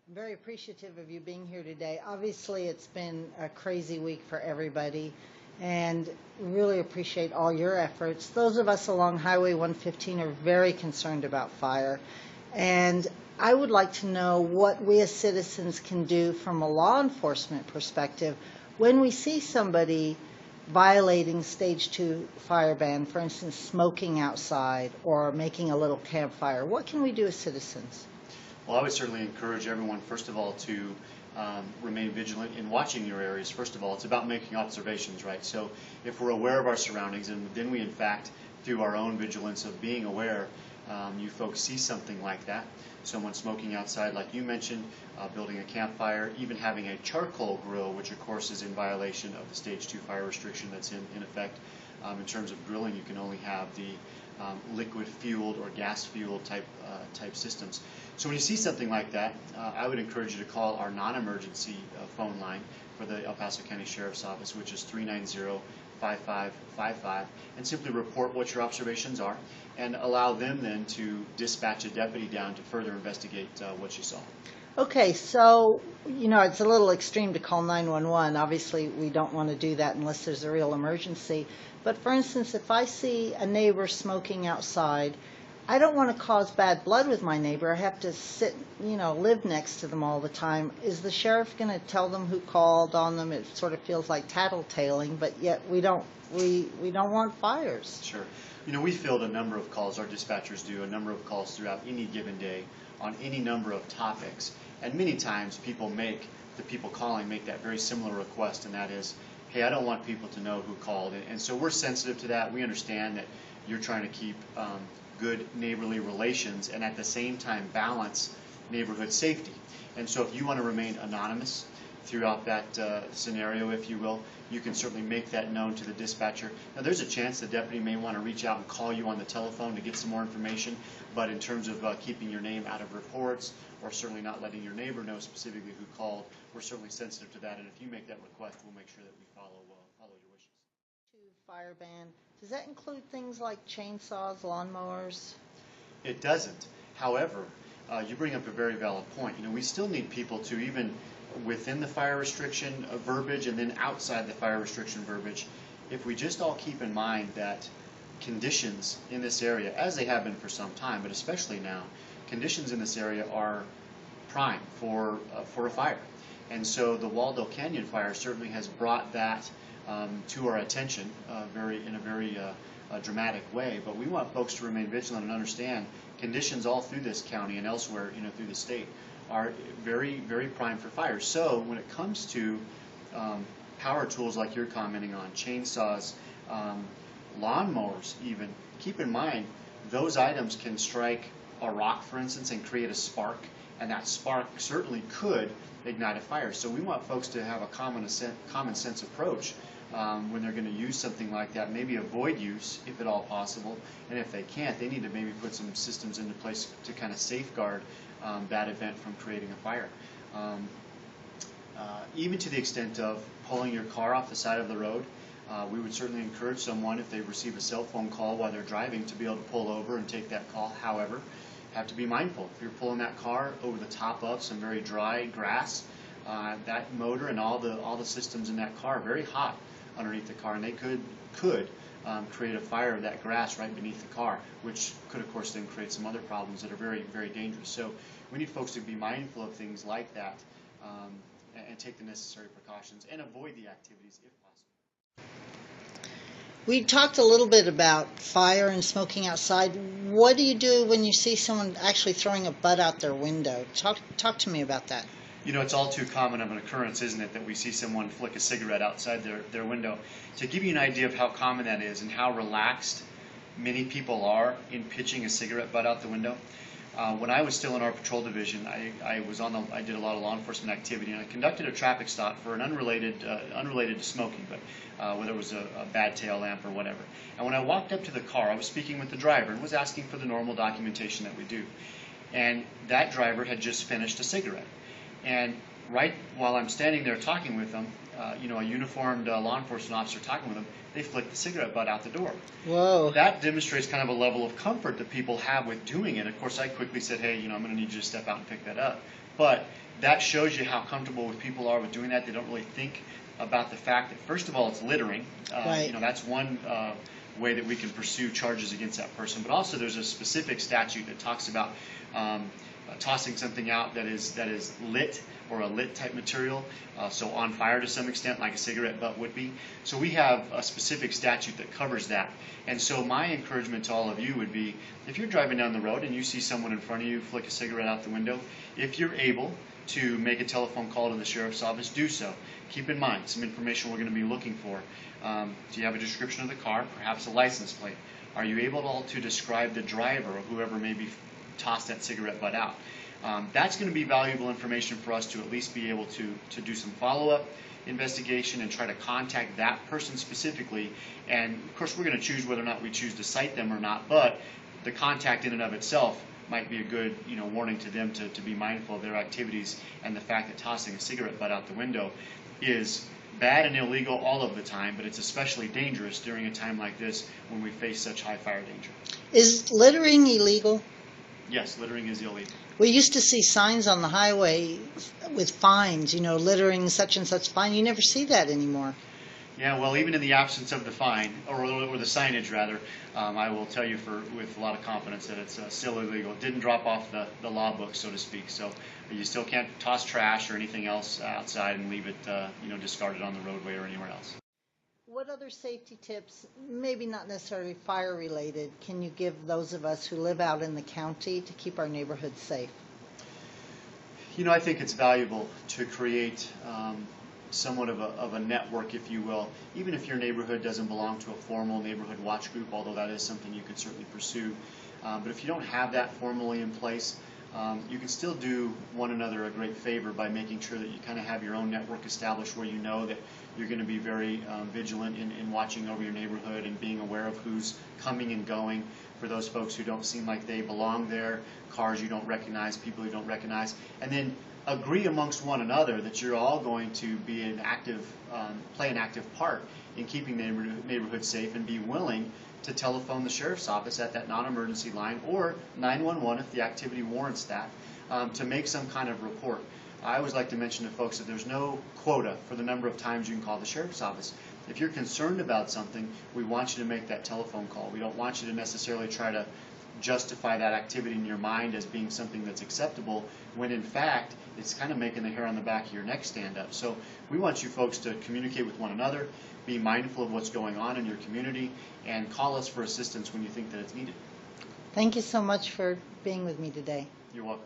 I'm very appreciative of you being here today. Obviously, it's been a crazy week for everybody, and really appreciate all your efforts. Those of us along Highway 115 are very concerned about fire, and I would like to know what we as citizens can do from a law enforcement perspective when we see somebody violating stage 2 fire ban, for instance, smoking outside or making a little campfire. What can we do as citizens? Well, I would certainly encourage everyone, first of all, to remain vigilant in watching your areas. First of all, it's about making observations, right? So if we're aware of our surroundings, and then we, in fact, through our own vigilance of being aware, you folks see something like that, someone smoking outside, like you mentioned, building a campfire, even having a charcoal grill, which, of course, is in violation of the Stage 2 fire restriction that's in effect. In terms of grilling, you can only have the liquid-fueled or gas-fueled type systems. So when you see something like that, I would encourage you to call our non-emergency phone line for the El Paso County Sheriff's Office, which is 390-5555, and simply report what your observations are, and allow them then to dispatch a deputy down to further investigate what you saw. Okay, so, it's a little extreme to call 911. Obviously, we don't want to do that unless there's a real emergency. But for instance, if I see a neighbor smoking outside, I don't want to cause bad blood with my neighbor. I have to live next to them all the time. Is the sheriff going to tell them who called on them? It sort of feels like tattletaling, but yet we don't want fires. Sure. We field a number of calls, our dispatchers do a number of calls throughout any given day on any number of topics. And many times the people calling make that very similar request, and that is, hey, I don't want people to know who called. And so we're sensitive to that. We understand that you're trying to keep good neighborly relations and at the same time balance neighborhood safety. And so if you want to remain anonymous throughout that scenario, if you will, you can certainly make that known to the dispatcher. Now, there's a chance the deputy may want to reach out and call you on the telephone to get some more information, but in terms of keeping your name out of reports or certainly not letting your neighbor know specifically who called, we're certainly sensitive to that, and if you make that request, we'll make sure that we follow your wishes. Fire ban, does that include things like chainsaws, lawnmowers? It doesn't. However, you bring up a very valid point. We still need people to, even within the fire restriction verbiage and then outside the fire restriction verbiage, if we just all keep in mind that conditions in this area, as they have been for some time, but especially now, conditions in this area are prime for a fire. And so the Waldo Canyon fire certainly has brought that to our attention in a very dramatic way. But we want folks to remain vigilant and understand conditions all through this county and elsewhere, through the state, are very, very prime for fires. So when it comes to power tools like you're commenting on, chainsaws, lawnmowers even, keep in mind those items can strike a rock, for instance, and create a spark, and that spark certainly could ignite a fire. So we want folks to have a common sense approach when they're going to use something like that. Maybe avoid use if at all possible, and if they can't, they need to maybe put some systems into place to kind of safeguard that event from creating a fire. Even to the extent of pulling your car off the side of the road, we would certainly encourage someone, if they receive a cell phone call while they're driving, to be able to pull over and take that call. However, have to be mindful. If you're pulling that car over the top of some very dry grass, that motor and all the systems in that car are very hot underneath the car, and they could create a fire of that grass right beneath the car, which could, of course, then create some other problems that are very, very dangerous. So we need folks to be mindful of things like that and take the necessary precautions and avoid the activities if possible. We talked a little bit about fire and smoking outside. What do you do when you see someone actually throwing a butt out their window? Talk to me about that. It's all too common of an occurrence, isn't it, that we see someone flick a cigarette outside their window. To give you an idea of how common that is and how relaxed many people are in pitching a cigarette butt out the window, when I was still in our patrol division, I did a lot of law enforcement activity, and I conducted a traffic stop for an unrelated to smoking, but whether it was a bad tail lamp or whatever. And when I walked up to the car, I was speaking with the driver and was asking for the normal documentation that we do. And that driver had just finished a cigarette. And right while I'm standing there talking with them, a uniformed law enforcement officer talking with them, they flick the cigarette butt out the door. Whoa. That demonstrates kind of a level of comfort that people have with doing it. Of course, I quickly said, hey, I'm going to need you to step out and pick that up. But that shows you how comfortable people are with doing that. They don't really think about the fact that, first of all, it's littering. Right. That's one way that we can pursue charges against that person. But also there's a specific statute that talks about tossing something out that is lit, or a lit type material, so on fire to some extent, like a cigarette butt would be. So we have a specific statute that covers that. And so my encouragement to all of you would be, if you're driving down the road and you see someone in front of you flick a cigarette out the window, if you're able to make a telephone call to the sheriff's office, do so. Keep in mind some information we're going to be looking for. Do you have a description of the car, perhaps a license plate? Are you able to describe the driver or whoever maybe tossed that cigarette butt out? That's going to be valuable information for us to at least be able to do some follow-up investigation and try to contact that person specifically. And of course, we're going to choose whether or not we choose to cite them or not, but the contact in and of itself might be a good warning to them to be mindful of their activities, and the fact that tossing a cigarette butt out the window is bad and illegal all of the time, but it's especially dangerous during a time like this when we face such high fire danger. Is littering illegal? Yes, littering is illegal. We used to see signs on the highway with fines, littering such and such fine. You never see that anymore. Yeah, well, even in the absence of the fine, or the signage rather, I will tell you with a lot of confidence that it's still illegal. It didn't drop off the law book, so to speak. So you still can't toss trash or anything else outside and leave it discarded on the roadway or anywhere else. What other safety tips, maybe not necessarily fire related, can you give those of us who live out in the county to keep our neighborhoods safe? I think it's valuable to create somewhat of a network, if you will, even if your neighborhood doesn't belong to a formal neighborhood watch group, although that is something you could certainly pursue. But if you don't have that formally in place, you can still do one another a great favor by making sure that you kind of have your own network established where you know that you're going to be very vigilant in watching over your neighborhood and being aware of who's coming and going. For those folks who don't seem like they belong there, cars you don't recognize, people you don't recognize, and then agree amongst one another that you're all going to be play an active part in keeping the neighborhood safe, and be willing to telephone the sheriff's office at that non-emergency line, or 911 if the activity warrants that, to make some kind of report. I always like to mention to folks that there's no quota for the number of times you can call the sheriff's office. If you're concerned about something, we want you to make that telephone call. We don't want you to necessarily try to justify that activity in your mind as being something that's acceptable, when in fact it's kind of making the hair on the back of your neck stand up. So we want you folks to communicate with one another, be mindful of what's going on in your community, and call us for assistance when you think that it's needed. Thank you so much for being with me today. You're welcome.